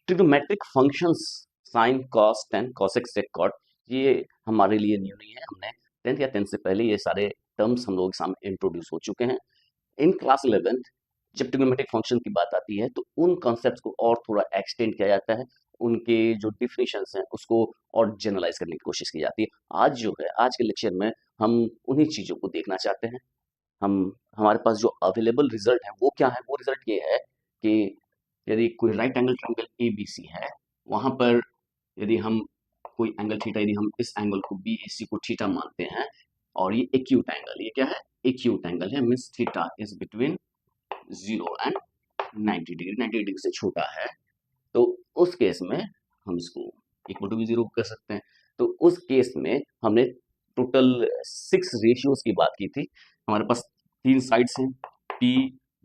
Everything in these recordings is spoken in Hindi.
Trigonometric functions sine cos tan cosec sec cot ये हमारे लिए न्यू नहीं है। हमने 10th या 10th से पहले ये सारे टर्म्स हम लोगों के सामने इंट्रोड्यूस हो चुके हैं। इन क्लास 11th जब ट्रिग्नोमेट्रिक फंक्शन की बात आती है तो उन कॉन्सेप्ट्स को और थोड़ा एक्सटेंड किया जाता है, उनके जो डिफिनेशंस हैं उसको और जनरलाइज करने की कोशिश की जाती है। आज जो है, आज के लेक्चर में हम उन्हीं चीज़ों को देखना चाहते हैं। हम हमारे पास जो अवेलेबल रिजल्ट है वो क्या है? वो रिजल्ट ये है कि यदि कोई right angle triangle A B C है, वहां पर यदि हम कोई एंगल थीटा, यदि हम इस एंगल को बी ए सी को थीटा मानते हैं और ये एक्यूट एंगल, ये क्या है? एक्यूट एंगल है, means theta is between 0 and 90 degree, 90 degree से छोटा है, तो उस केस में हम इसको इक्वल टू भी 0 कर सकते हैं। तो उस केस में हमने टोटल 6 रेशियोज की बात की थी। हमारे पास 3 साइड्स हैं, पी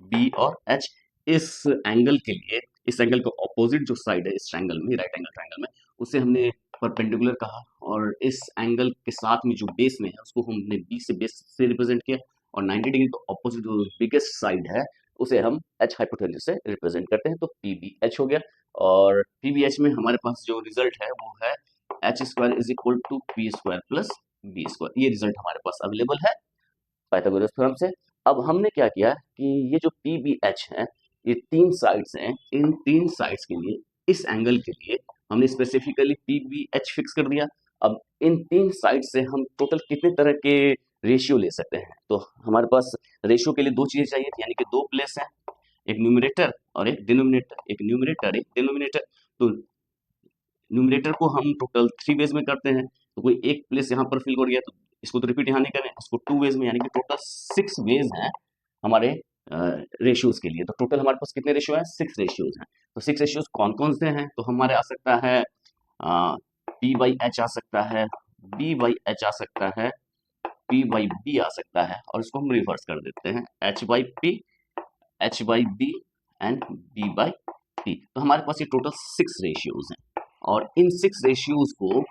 बी और एच। इस एंगल के लिए, इस एंगल का ऑपोजिट जो साइड है इस ट्रायंगल में, राइट एंगल ट्रायंगल में, उसे हमने परपेंडिकुलर कहा, और इस एंगल के साथ में जो बेस में है उसको हमने बी से बेस से रिप्रेजेंट किया, और 90 डिग्री का ऑपोजिट जो बिगेस्ट साइड है उसे हम एच हाइपोटेन्यूज से रिप्रेजेंट करते हैं, तो पी बी एच हो गया। और पी बी एच में हमारे पास जो रिजल्ट है वो है H square is equal to P square plus B square. ये रिजल्ट हमारे पास अवेलेबल है पाइथागोरस थ्योरम से। अब हमने क्या किया कि ये जो पी बी एच है, ये 3 साइड्स हैं, इन 3 साइड्स के लिए, इस एंगल के लिए हमने specifically P B H fix कर दिया। अब इन 3 साइड से हम टोटल कितने तरह के रेशियो ले सकते हैं? तो हमारे पास रेशियो के लिए 2 चीजें चाहिए थी, यानी कि 2 प्लेस हैं, एक न्यूमरेटर और एक डिनोमिनेटर, एक न्यूमरेटर एक डिनोमिनेटर। तो न्यूमरेटर को हम टोटल 3 वेज में करते हैं, तो कोई एक प्लेस यहाँ पर फिल हो गया तो इसको तो रिपीट यहाँ नहीं करें, इसको 2 वेज में, यानी कि टोटल 6 वेज हैं हमारे रेशियोज के लिए। तो टोटल हमारे पास कितने रेशियो हैं? 6 रेशियोज हैं। तो 6 रेशियोज कौन कौन से हैं? तो हमारे आ सकता है पी बाई एच आ सकता है, बी बाई एच आ सकता है, पी बाई बी आ सकता है, और इसको हम रिवर्स कर देते हैं, H by P, H by B and B by P. तो हमारे पास ये टोटल 6 रेशियोज हैं, और इन 6 रेशियोज को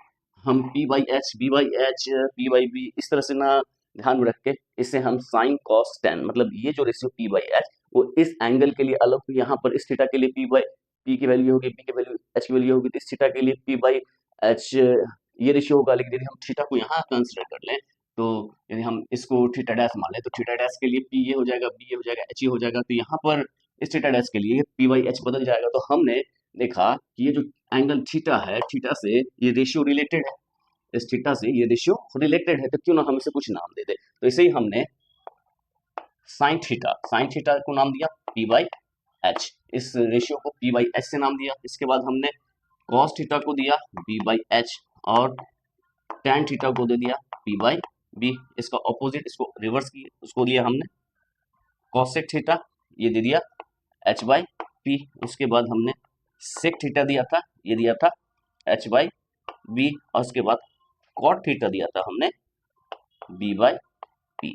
हम P by H, B by H, P by B इस तरह से ना ध्यान में रख के इसे हम साइन कॉस टेन, मतलब ये जो रेशियो पी बाई एच वो इस एंगल के लिए अलग हुई, यहाँ पर इस थीटा के लिए पी बाई पी की वैल्यू होगी, पी की वैल्यू एच की वैल्यू होगी, तो इस थीटा के लिए पी बाई एच ये रेशियो होगा। लेकिन यदि हम थीटा को यहाँ कंसिडर कर लें, तो यदि हम इसको थीटा डैश मान लें, तो थीटा डैश के लिए पी ये हो जाएगा, बी ये हो जाएगा, एच ये हो जाएगा, तो यहाँ पर इस थीटा डैश के लिए पी बाई एच बदल जाएगा। तो हमने देखा कि ये जो एंगल थीटा है, थीटा से ये रेशियो रिलेटेड है, इस थीटा से ये रेशियो रिलेटेड है, तो क्यों ना हम इसे कुछ नाम दे दे। तो इसे ही हमने साइन थीटा को नाम दिया पी बाई एच, इस रेशियो को पी बाई एच से नाम दिया। इसके बाद हमने कॉस थीटा को दिया बी बाई एच, और टैन थीटा को दे दिया पी बाई बी। इसका ऑपोजिट, इसको रिवर्स किया, उसको दिया हमने कॉसेक थीटा, ये दे दिया एच बाई पी। उसके बाद हमने सेक थीटा दिया था, ये दिया था एच बाई बी, और उसके बाद कॉट थीटा दिया था हमने बी बाई पी।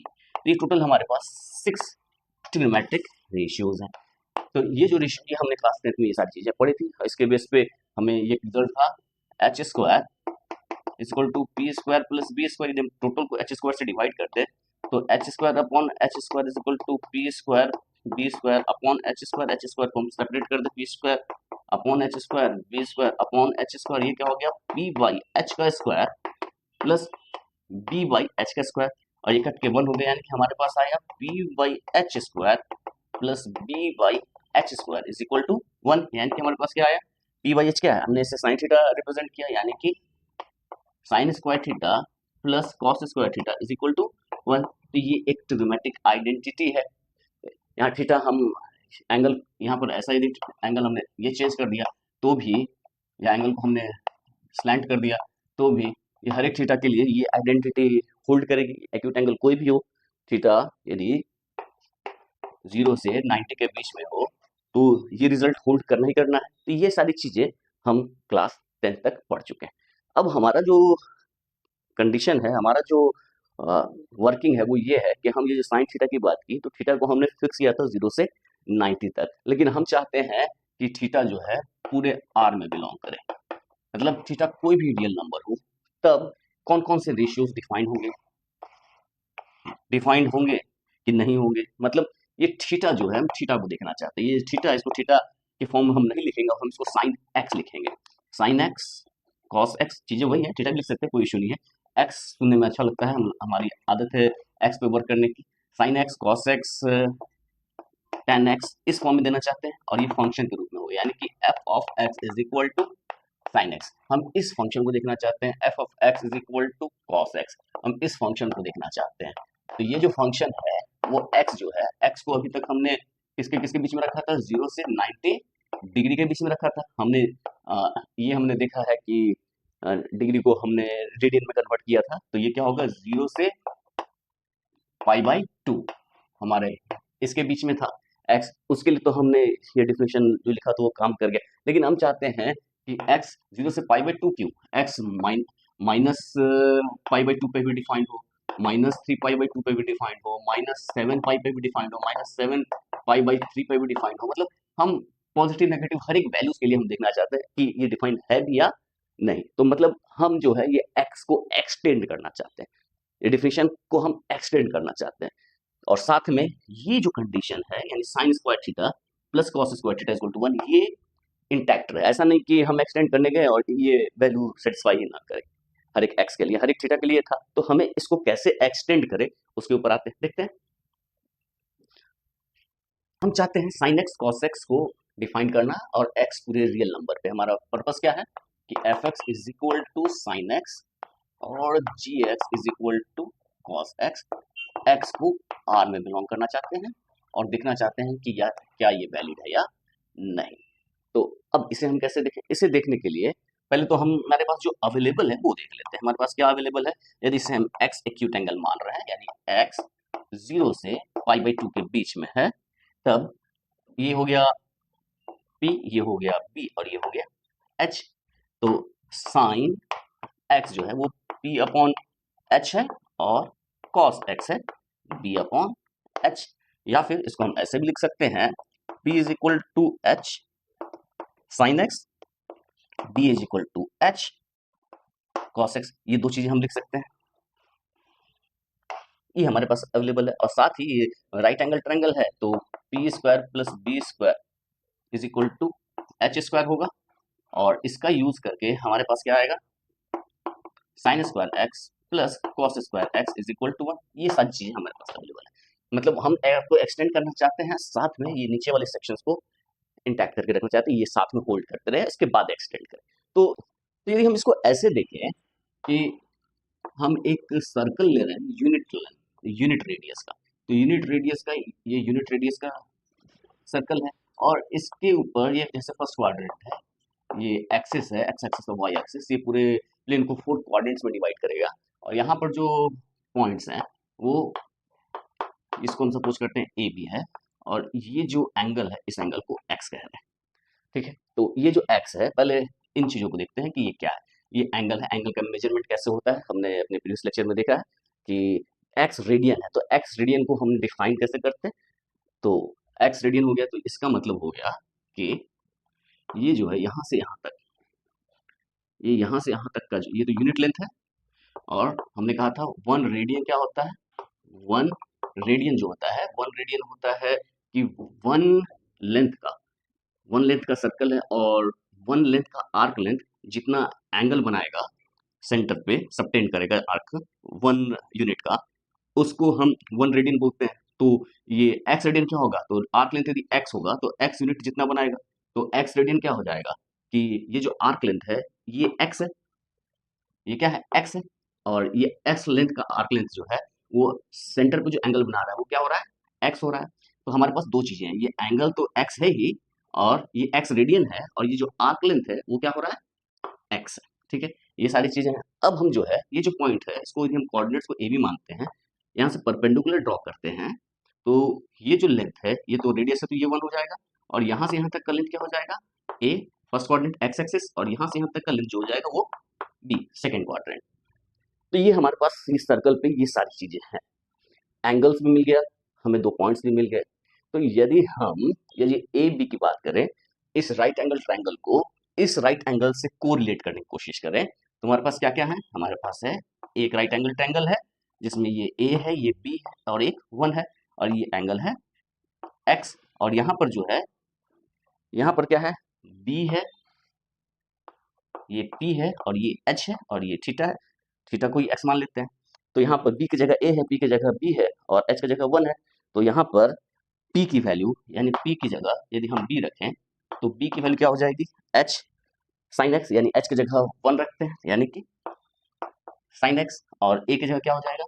ये टोटल हमारे पास 6 ट्रिग्नोमेट्रिक रेशियोज हैं। तो ये जो रेशियो की हमने क्लास 10th में ये सारी चीजें पढ़ी थी, इसके बेस पे हमें ये रिजल्ट था H square equal to P square plus B square. यदि हम टोटल को एच स्क्वायर से डिवाइड करते हैं तो H square upon H square is equal to P square B square upon H square को हम सेपरेट कर दे, P square upon H square B square upon H square, ये क्या हो गया? पी बाई एच का square plus B by H का स्क्वायर, और ये कट के 1 हो गया, यानी कि हमारे पास आया P by H square plus B by H square is equal to 1, यानी कि हमारे पास क्या आया? पी बाई एच क्या है? हमने इसे साइन थीटा रिप्रेजेंट किया, यानी कि sine square theta plus cos square theta is equal to 1। तो ये एक ट्रिग्नोमेट्रिक आइडेंटिटी है। यहाँ थीटा हम एंगल, यहाँ पर ऐसा ही एंगल हमने ये चेंज कर दिया तो भी, या एंगल को हमने स्लैंट कर दिया तो भी, ये हर एक थीटा के लिए ये आइडेंटिटी होल्ड करेगी। एक्यूट एंगल कोई भी हो, थीटा यदि 0 से 90 के बीच में हो, तो ये रिजल्ट होल्ड करना ही करना है। तो ये सारी चीजें हम क्लास 10th तक पढ़ चुके हैं। अब हमारा जो कंडीशन है, हमारा जो वर्किंग है वो ये है कि हम ये जो साइन थीटा की बात की, तो थीटा को हमने फिक्स किया था 0 से 90 तक, लेकिन हम चाहते हैं कि थीटा जो है पूरे आर में बिलोंग करे, मतलब थीटा कोई भी रियल नंबर हो। तब कौन कौन से रेशियोज डिफाइंड होंगे कि नहीं होंगे, मतलब ये थीटा जो है, हम थीटा को देखना चाहते हैं। ये थीटा, इसको थीटा के फॉर्म में हम नहीं लिखेंगे और हम इसको साइन एक्स लिखेंगे। साइन एक्स कॉस एक्स, चीजें वही है, थीटा भी लिख सकते हैं, कोई इशू नहीं है। एक्स सुनने में अच्छा लगता है, हमारी आदत है एक्स पे वर्क करने की। Sine x cos x ten x इस फॉर्म में देना चाहते हैं और ये फंक्शन के रूप में हो, यानी कि F of X is equal to sine X. हम इस फंक्शन को देखना चाहते हैं, F of X is equal to cos X, हम इस फंक्शन को देखना चाहते हैं। तो ये जो फंक्शन है वो एक्स जो है, एक्स को अभी तक हमने किसके किसके बीच में रखा था, 0 से 90 डिग्री के बीच में रखा था। हमने ये हमने देखा है कि डिग्री को हमने रेडियन में कन्वर्ट किया था, तो ये क्या होगा, 0 से π/2 हमारे इसके बीच में था x। उसके लिए तो हमने ये डिफिनेशन जो लिखा था वो काम कर गया, लेकिन हम चाहते हैं कि x 0 से π/2 क्यों, x माइनस π/2 पे भी डिफाइंड हो, -3π/2 पे भी डिफाइंड हो, -7π पे भी डिफाइंड हो, -7π/3 पे भी डिफाइंड हो। मतलब हम पॉजिटिव नेगेटिव हर एक वैल्यूज के लिए हम देखना चाहते हैं कि ये डिफाइंड है भी या नहीं। तो मतलब हम जो है ये x को एक्सटेंड करना चाहते हैं, ये डिफिनेशन को हम एक्सटेंड करना चाहते हैं। और साथ में ये जो कंडीशन है, यानी sine square theta plus cos square theta equal to 1, ये इंटैक्ट रहे। ऐसा नहीं कि हम एक्सटेंड करने गए और ये वैल्यू सेटिस्फाई ही ना करे। हर एक एक्स के लिए, हर एक थीटा के लिए था, तो हमें इसको कैसे एक्सटेंड करें उसके ऊपर आते हैं, देखते हैं। हम चाहते हैं साइन एक्स कॉस एक्स को डिफाइन करना और एक्स पूरे रियल नंबर पे। हमारा पर्पस क्या है कि F X is equal to sine X और G X is equal to cos X. X को आर में बिलोंग करना चाहते हैं और देखना चाहते हैं कि क्या ये वैलिड है या नहीं। तो अब इसे हम कैसे देखें, इसे देखने के लिए पहले तो हम हमारे पास जो अवेलेबल है वो देख लेते हैं। हमारे पास क्या अवेलेबल है, यदि इसे हम एक्स एक्यूट एंगल मान रहे हैं, यानी एक्स 0 से π/2 के बीच में है, तब ये हो गया P, ये हो गया B और ये हो गया H। तो साइन x जो है वो P/H है और cos x है B/H। या फिर इसको हम ऐसे भी लिख सकते हैं, P is equal to H sine x, B is equal to H cos x। ये दो चीजें हम लिख सकते हैं, ये हमारे पास अवेलेबल है। और साथ ही ये राइट एंगल ट्रायंगल है, तो P square plus B square is equal to H square होगा। और इसका यूज करके हमारे पास क्या आएगा, sine square X plus cos square X is equal to 1। ये सारी चीजें हमारे पास अवेलेबल है। मतलब हम को एक्सटेंड करना चाहते हैं, साथ में ये नीचे वाले सेक्शंस को इंटैक्ट करके रखना चाहते हैं, ये साथ में होल्ड करते रहे, इसके बाद एक्सटेंड करें। तो यदि हम इसको ऐसे देखें कि हम एक सर्कल ले रहे हैं यूनिट रेडियस का, तो यूनिट रेडियस का ये यूनिट रेडियस का सर्कल है और इसके ऊपर ये जैसे फर्स्ट क्वाड्रेंट है, ये एक्सिस है, एक्स एक्सिस और वाई एक्सिस, ये पूरे प्लेन को 4 क्वाड्रेंट्स में डिवाइड करेगा। और यहाँ पर जो पॉइंट्स हैं वो, इसको हम सपोज करते हैं ए बी है, और ये जो एंगल है इस एंगल को एक्स कह रहे हैं, ठीक है। तो ये जो एक्स है, पहले इन चीजों को देखते हैं कि ये क्या है। ये एंगल है, एंगल का मेजरमेंट कैसे होता है हमने अपने प्रीवियस लेक्चर में देखा है कि एक्स रेडियन है, तो एक्स रेडियन को हम डिफाइन कैसे करते हैं। तो एक्स रेडियन हो गया, तो इसका मतलब हो गया कि ये जो है यहाँ से यहाँ तक, ये यहाँ से यहाँ तक का जो ये तो यूनिट लेंथ है, और हमने कहा था 1 रेडियन क्या होता है, 1 रेडियन जो होता है, 1 रेडियन होता है कि 1 लेंथ का सर्कल है, और 1 लेंथ का आर्क लेंथ जितना एंगल बनाएगा सेंटर पे सबटेंड करेगा आर्क 1 यूनिट का, उसको हम 1 रेडियन बोलते हैं। तो ये एक्स रेडियन क्या होगा, तो आर्क लेंथ यदि एक्स होगा तो एक्स यूनिट जितना बनाएगा, तो एक्स रेडियन क्या हो जाएगा कि ये जो आर्क लेंथ है ये एक्स है, ये क्या है एक्स है, और ये एक्स लेंथ का आर्क लेंथ जो है वो सेंटर पे जो एंगल बना रहा है वो क्या हो रहा है, एक्स हो रहा है। तो हमारे पास दो चीजें हैं, ये एंगल तो एक्स है ही, और ये एक्स रेडियन है, और ये जो आर्क लेंथ है वो क्या हो रहा है, एक्स है, ठीक है। ये सारी चीजें हैं। अब हम जो है ये जो पॉइंट है इसको यदि हम कोऑर्डिनेट्स को ए बी मानते हैं, यहाँ से परपेंडिकुलर ड्रॉ करते हैं, तो ये जो लेंथ है ये तो रेडियस है, तो ये 1 हो जाएगा, और यहाँ से यहाँ तक का लेंथ क्या हो जाएगा, ए फर्स्ट क्वाड्रेंट एक्स एक्सिस, और यहाँ से यहाँ तक का लेंथ जो हो जाएगा वो बी सेकेंड क्वाड्रेंट। तो ये हमारे पास इस सर्कल पे ये सारी चीजें हैं, एंगल्स भी मिल गया, हमें 2 पॉइंट्स भी मिल गए। तो यदि ए बी की बात करें, इस राइट एंगल ट्रायंगल को इस राइट एंगल से कोरिलेट करने की कोशिश करें, तो हमारे पास क्या क्या है, हमारे पास है एक राइट एंगल ट्रायंगल है जिसमें ये ए है, ये बी है, और एक 1 है, और ये एंगल है एक्स, और यहाँ पर जो है यहाँ पर क्या है, बी है, ये पी है और ये एच है और ये थीटा है। थीटा को ही एक्स मान लेते हैं। तो यहाँ पर बी की जगह ए है, पी की जगह बी है और एच की जगह 1 है। तो यहाँ पर पी की वैल्यू यानी पी की जगह यदि हम बी रखें तो बी की वैल्यू क्या हो जाएगी, एच साइन एक्स, यानी एच की जगह 1 रखते हैं यानी कि साइन एक्स, और ए की जगह क्या हो जाएगा,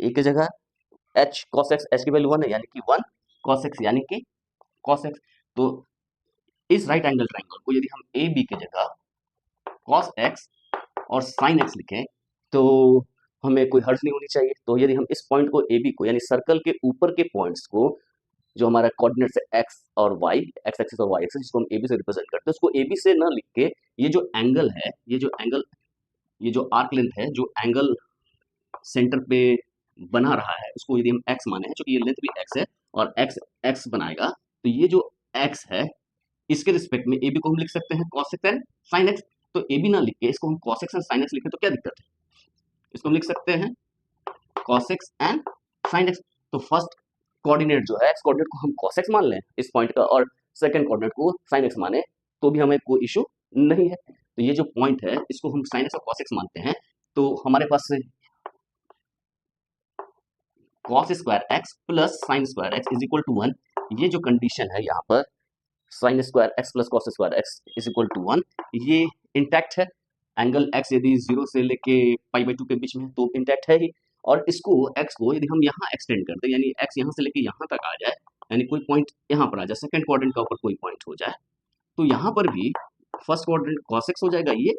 ए की जगह एच कॉस एक्स, एच की वैल्यू 1 है यानी कि 1 कॉस एक्स यानी कि कॉस एक्स। तो इस राइट एंगल ट्राइंगल को यदि हम ए बी की जगह कॉस एक्स और साइन एक्स लिखें तो हमें कोई हर्ज नहीं होनी चाहिए। तो यदि हम इस पॉइंट को ए बी को यानी सर्कल के ऊपर के पॉइंट्स को, जो हमारा कोऑर्डिनेट्स है एक्स और वाई, एक्स एक्सिस और वाई एक्सिस, जिसको हम ए बी से रिप्रेजेंट करते हैं, उसको ए बी से न लिख के ये जो एंगल है, ये जो आर्क लेंथ है, जो एंगल सेंटर पे बना रहा है, उसको यदि हम एक्स माने हैं, क्योंकि ये लेंथ भी एक्स है और एक्स एक्स बनाएगा, तो ये जो एक्स है इसके रिस्पेक्ट में ए बी को हम लिख सकते हैं cos x and sine x. तो ए बी ना लिख के इसको हम cos x and sine x लिखें तो क्या दिक्कत है, इसको हम लिख सकते हैं cos x and sin x। तो फर्स्ट कोऑर्डिनेट जो है, एक्स कोऑर्डिनेट को हम cos x मान लें इस पॉइंट का और सेकंड कोऑर्डिनेट को sin x माने तो भी हमें कोई इशू नहीं है। तो ये जो पॉइंट है इसको हम sin x और cos x मानते हैं। तो हमारे पास cos square x plus sin square x is equal to 1, ये जो कंडीशन है यहाँ पर sin square x plus cos square x is equal to 1, ये इंटैक्ट है। एंगल x यदि 0 से लेके पाई बाई 2 के बीच में है तो इंटैक्ट है ही। और इसको x को यदि हम यहाँ एक्सटेंड कर दें, यानी x यहाँ से लेके यहाँ तक आ जाए, यानी कोई पॉइंट यहाँ पर आ जाए, सेकंड क्वाड्रेंट का ऊपर कोई पॉइंट हो जाए, तो यहाँ पर भी फर्स्ट क्वाड्रेंट cos x हो जाएगा, ये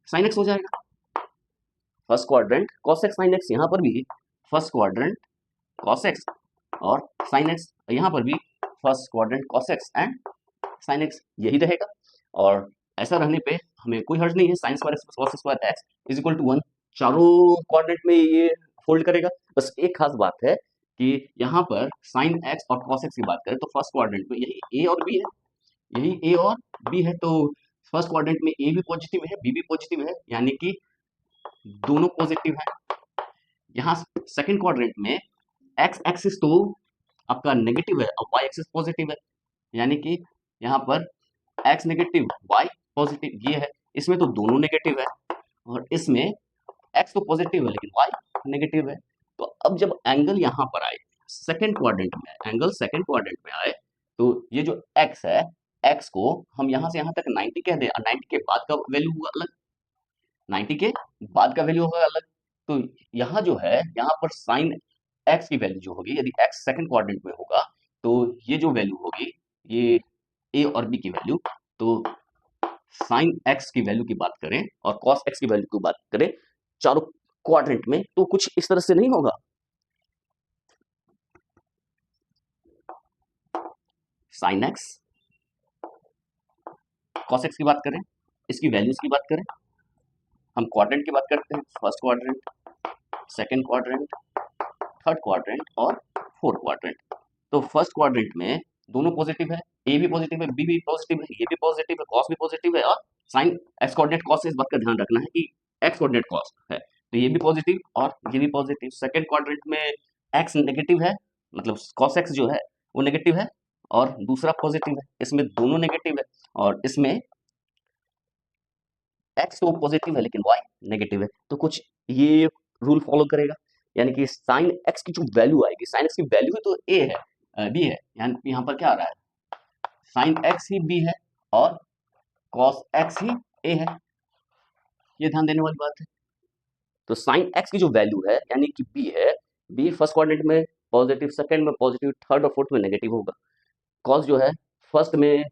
sin x हो जाएगा। First quadrant cos x sin x, यहाँ पर भी फर्स्ट क्वाड्रेंट cos x और sin x, यहाँ पर भी first quadrant cos x and sin x, यही रहेगा। और ऐसा रहने पे हमें कोई हर्ज नहीं है, sine square X cos square X is equal to 1 चारों कोऑर्डिनेट में ये फोल्ड करेगा। बस एक खास बात है कि यहाँ पर साइन एक्स और कॉस एक्स की बात करें तो फर्स्ट क्वाड्रेंट में यही ए और बी है, यही ए और बी है। तो फर्स्ट क्वाड्रेंट में ए भी पॉजिटिव है, बी भी पॉजिटिव है, यानी कि दोनों पॉजिटिव है। यहाँ सेकंड क्वाड्रेंट में एक्स एक्सिस तो आपका नेगेटिव है और वाई एक्सिस पॉजिटिव है, यानी कि यहाँ पर एक्स नेगेटिव वाई पॉजिटिव ये है। इसमें तो दोनों नेगेटिव है और इसमें एक्स तो पॉजिटिव है लेकिन वाई नेगेटिव है। तो अब जब एंगल यहाँ पर आए सेकंड क्वाड्रेंट में, एंगल सेकंड क्वाड्रेंट में आए, तो ये जो एक्स है, एक्स को हम यहाँ से यहाँ तक 90 कह दें और 90 के बाद का वैल्यू हुआ अलग, 90 के बाद का वैल्यू होगा अलग। तो यहाँ जो है, यहाँ पर साइन एक्स की वैल्यू जो होगी, यदि एक्स सेकंड क्वाड्रेंट में होगा तो ये जो वैल्यू होगी, ये ए और बी की वैल्यू, तो साइन एक्स की वैल्यू की बात करें और कॉस एक्स की वैल्यू की बात करें चारों क्वाड्रेंट में, तो कुछ इस तरह से नहीं होगा। साइन एक्स कॉस एक्स की बात करें, इसकी वैल्यूज की बात करें, हम क्वाड्रेंट की बात करते हैं, first quadrant, second quadrant, third quadrant और फोर्थ क्वाड्रेंट। तो फर्स्ट क्वाड्रेंट में दोनों पॉजिटिव है, ए भी पॉजिटिव है, बी भी पॉजिटिव है, ये भी पॉजिटिव है, कॉस भी पॉजिटिव है, और साइन एक्स कोऑर्डिनेट कॉस से इस बात का ध्यान रखना है कि एक्स कोऑर्डिनेट कॉस है, तो ये भी पॉजिटिव और ये भी पॉजिटिव। सेकंड क्वाड्रेंट में एक्स नेगेटिव है, मतलब कॉस एक्स जो है वो नेगेटिव है और दूसरा पॉजिटिव है, इसमें दोनों नेगेटिव है और इसमें एक्स तो पॉजिटिव है लेकिन वाई नेगेटिव है। तो कुछ ये रूल फॉलो करेगा, यानी कि साइन एक्स की जो वैल्यू आएगी, साइन एक्स की वैल्यू तो ए है, बी है, यानी यहाँ पर क्या आ रहा है, साइन एक्स ही बी है और कॉस एक्स ही ए है, ये ध्यान देने वाली बात है। तो साइन एक्स की जो वैल्यू है यानी कि बी है, बी फर्स्ट क्वाड्रेंट में पॉजिटिव, सेकंड में पॉजिटिव, थर्ड और फोर्थ में नेगेटिव होगा। कॉस जो है फर्स्ट में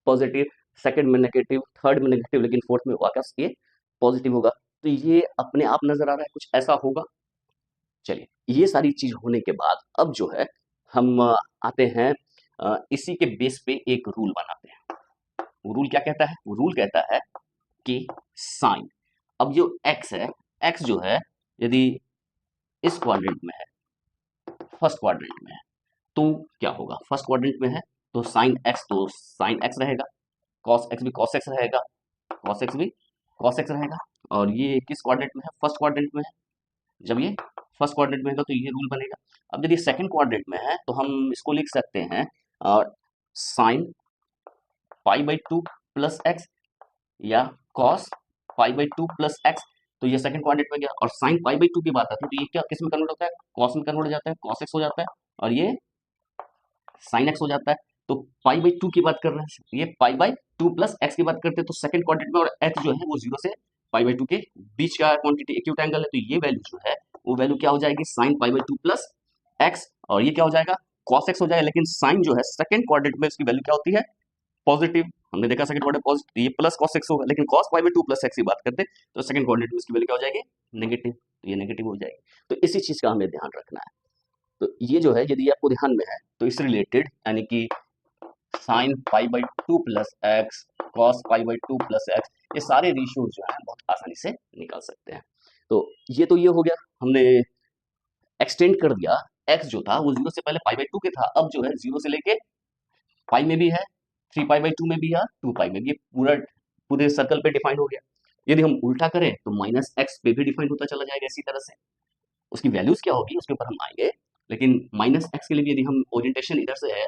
पॉजिटिव, सेकंड में नेगेटिव, थर्ड में नेगेटिव, लेकिन फोर्थ में वापस ये पॉजिटिव होगा। तो ये अपने आप नजर आ रहा है कुछ ऐसा होगा। चलिए, ये सारी चीज होने के बाद अब जो है हम आते हैं इसी के बेस पे एक रूल बनाते हैं। वो रूल क्या कहता है, वो रूल कहता है कि साइन, अब जो एक्स है, एक्स जो है यदि इस क्वाड्रेंट में है, फर्स्ट क्वाड्रेंट में है, तो क्या होगा, फर्स्ट क्वाड्रेंट में है तो साइन एक्स तो साइन एक्स रहेगा, कॉस एक्स भी कॉस एक्स रहेगा, कॉस एक्स भी कॉस एक्स रहेगा। और ये किस क्वाड्रेंट में है, फर्स्ट क्वाड्रेंट में है। जब ये फर्स्ट क्वाड्रेंट में है तो ये रूल बनेगा। अब यदि सेकंड क्वाड्रेंट में है तो हम इसको लिख सकते हैं साइन पाई/2 प्लस एक्स या कॉस पाई/2 प्लस एक्स। तो ये सेकंड क्वाड्रेंट में गया। और साइन पाई/2 की बात आती है तो ये क्या किस में कन्वर्ट होता है, कॉस में कन्वर्ट हो जाता है, कॉस एक्स हो जाता है, और ये साइन एक्स हो जाता है। तो पाई/2 की बात कर रहे हैं, ये पाई/2 प्लस एक्स की बात करते हैं, तो सेकंड क्वाड्रेंट में, और एक्स जो है वो 0 से पाई/2 के बीच का क्वांटिटी एक्यूट एंगल है, तो ये वैल्यू जो है वो वैल्यू क्या हो जाएगी, साइन पाई/2 प्लस एक्स, और ये क्या हो जाएगा, कॉस एक्स हो जाएगा। लेकिन साइन जो है सेकंड क्वाड्रेंट में उसकी वैल्यू क्या होती है, पॉजिटिव। हमने देखा सेकंड क्वाड्रेंट पॉजिटिव, ये प्लस कॉस एक्स होगा, लेकिन कॉस पाई/2 प्लस एक्स की बात करते हैं तो सेकंड क्वाड्रेंट में उसकी वैल्यू क्या हो जाएगी, नेगेटिव, तो ये नेगेटिव हो जाएगी। तो इसी चीज का हमें ध्यान रखना है। तो ये जो है यदि आपको ध्यान में है तो इससे रिलेटेड, यानी कि साइन पाई/2 प्लस एक्स, कॉस पाई/2 प्लस एक्स, ये सारे रेशियोज जो है बहुत आसानी से निकाल सकते हैं। तो ये हो गया, हमने एक्सटेंड कर दिया। एक्स जो था वो 0 से पहले पाई/2 के था, अब जो है 0 से लेके पाई में भी है, 3 पाई/2 में भी है, 2 पाई में भी, पूरा पूरे सर्कल पे डिफाइन हो गया। यदि हम उल्टा करें तो माइनस एक्स पे भी डिफाइन होता चला जाएगा इसी तरह से। उसकी वैल्यूज क्या होगी उसके ऊपर हम आएंगे, लेकिन माइनस एक्स के लिए भी यदि हम ओरिएंटेशन इधर से है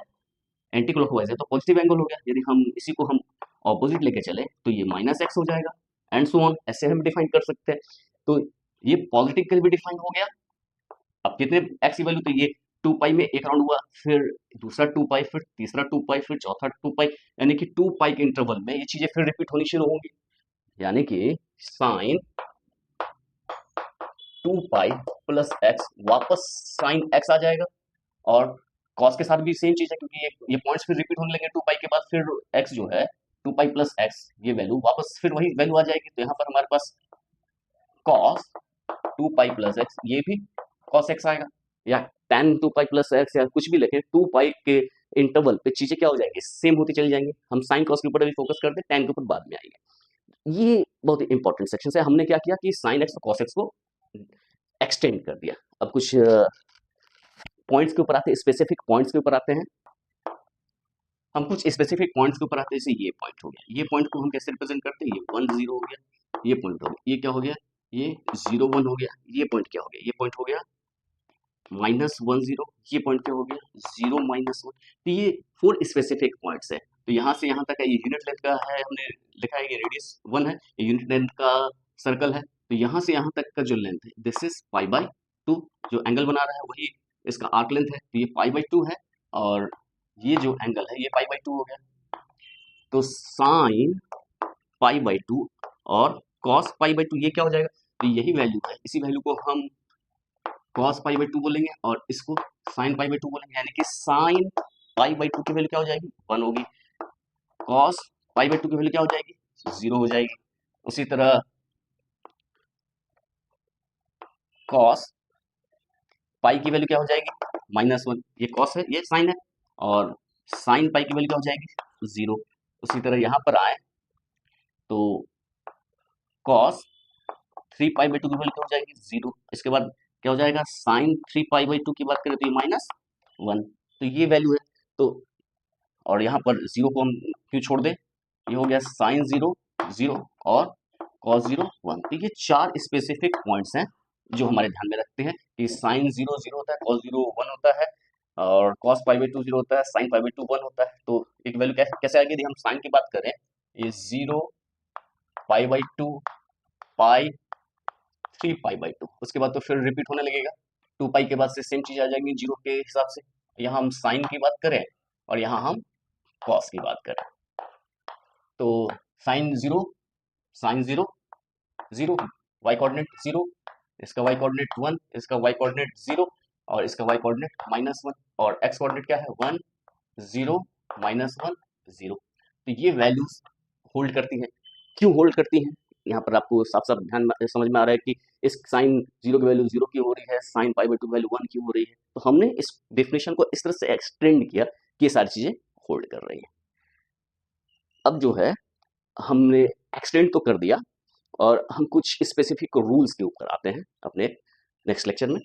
एंटी क्लॉकवाइज है तो पॉजिटिव एंगल हो गया। यदि हम इसी को हम ऑपोजिट लेके चले तो ये माइनस एक्स हो जाएगा, एंड सो ऑन, ऐसे हम डिफाइन कर सकते हैं। तो ये पॉजिटिव के लिए भी डिफाइन हो गया। अब कितने एक्स की वैल्यू, तो ये 2 पाई में एक राउंड हुआ, फिर दूसरा 2 पाई, फिर तीसरा 2 पाई, फिर चौथा 2 पाई, यानी कि 2 पाई के इंटरवल में ये चीजें फिर रिपीट होनी शुरू होंगी। यानी कि साइन 2 पाई प्लस एक्स वापस साइन एक्स आ जाएगा, और कॉस के साथ भी सेम चीज है, क्योंकि ये पॉइंट्स फिर रिपीट होने लगे 2 पाई के बाद, फिर एक्स जो है 2 पाई प्लस एक्स, ये वैल्यू वापस फिर वही वैल्यू आ जाएगी। तो यहाँ पर हमारे पास कॉस 2 पाई प्लस एक्स, ये भी कॉस एक्स आएगा, या tan 2 पाई प्लस एक्स, या कुछ भी लिखें, 2 पाई के इंटरवल पे चीजें क्या हो जाएंगी, सेम होती चली जाएंगी। हम साइन कॉस के ऊपर भी फोकस करते हैं, tan के ऊपर बाद में आएंगे। ये बहुत ही इंपॉर्टेंट सेक्शन है। हमने क्या किया कि साइन एक्स और कॉस एक्स को एक्सटेंड कर दिया। अब कुछ पॉइंट्स के ऊपर आते हैं, स्पेसिफिक पॉइंट्स के ऊपर आते हैं। हम कुछ स्पेसिफिक पॉइंट्स के ऊपर आते हैं, जैसे ये पॉइंट हो गया, ये पॉइंट को हम कैसे रिप्रेजेंट करते हैं, ये 1 0 हो गया, ये पॉइंट हो गया, ये क्या हो गया, ये 0 1 हो गया, ये पॉइंट क्या हो गया, ये पॉइंट हो गया -1 0, ये पॉइंट क्या हो गया 0 -1। तो ये 4 स्पेसिफिक पॉइंट्स है। तो यहाँ से यहाँ तक है, ये यूनिट लेंथ का है, हमने लिखा है, ये रेडियस 1 है, ये यूनिट लेंथ का सर्कल है। तो यहाँ से यहाँ तक का जो लेंथ है, दिस इज पाई/2, जो एंगल बना रहा है वही इसका आर्क लेंथ है, तो ये पाई/2 है, और ये जो एंगल है ये पाई/2 हो गया। तो साइन पाई/2 और कॉस पाई/2 ये क्या हो जाएगा, तो यही वैल्यू है, इसी वैल्यू को हम कॉस पाई/2 बोलेंगे और इसको साइन पाई/2 बोलेंगे, यानी कि साइन पाई/2 की वैल्यू क्या हो जाएगी, 1 होगी, कॉस पाई/2 की वैल्यू क्या हो जाएगी, 0 हो जाएगी। उसी तरह कॉस पाई की वैल्यू क्या हो जाएगी, -1, ये कॉस है ये साइन है, और साइन पाई की वैल्यू क्या हो जाएगी, 0। उसी तरह यहाँ पर आए तो कॉस 3 पाई/2 की वैल्यू क्या हो जाएगी, 0। इसके बाद क्या हो जाएगा, साइन 3 पाई/2 की बात करें तो ये -1, तो ये वैल्यू है। तो और यहाँ पर 0 को हम क्यों छोड़ दें, ये हो गया साइन 0 0 और कॉस 0 1। तो ये 4 स्पेसिफिक पॉइंट्स हैं जो हमारे ध्यान में रखते हैं कि साइन 0 0 होता है, कॉस 0 1 होता है, और कॉस पाई/2 0 होता है, साइन पाई/2 1 होता है। तो एक वैल्यू कैसे आएगी, यदि हम साइन की बात करें, ये 0 पाई/2 पाई 3 पाई/2, उसके बाद तो फिर रिपीट होने लगेगा, 2 पाई के बाद से सेम चीज आ जाएंगी 0 के हिसाब से। यहाँ हम साइन की बात करें और यहाँ हम कॉस की बात करें, तो साइन 0 0 वाई कोऑर्डिनेट 0, इसका वाई कोऑर्डिनेट 1, इसका वाई कोऑर्डिनेट 0, और इसका वाई कोऑर्डिनेट -1, और एक्स कोऑर्डिनेट क्या है 1 0 -1 0। तो ये वैल्यूज होल्ड करती हैं। क्यों होल्ड करती हैं, यहाँ पर आपको साफ साफ ध्यान समझ में आ रहा है कि इस साइन 0 की वैल्यू 0 की हो रही है, साइन पाई/2 वैल्यू 1 की हो रही है। तो हमने इस डेफिनेशन को इस तरह से एक्सटेंड किया कि ये सारी चीजें होल्ड कर रही हैं। अब जो है हमने एक्सटेंड तो कर दिया, और हम कुछ स्पेसिफिक रूल्स के ऊपर आते हैं अपने नेक्स्ट लेक्चर में।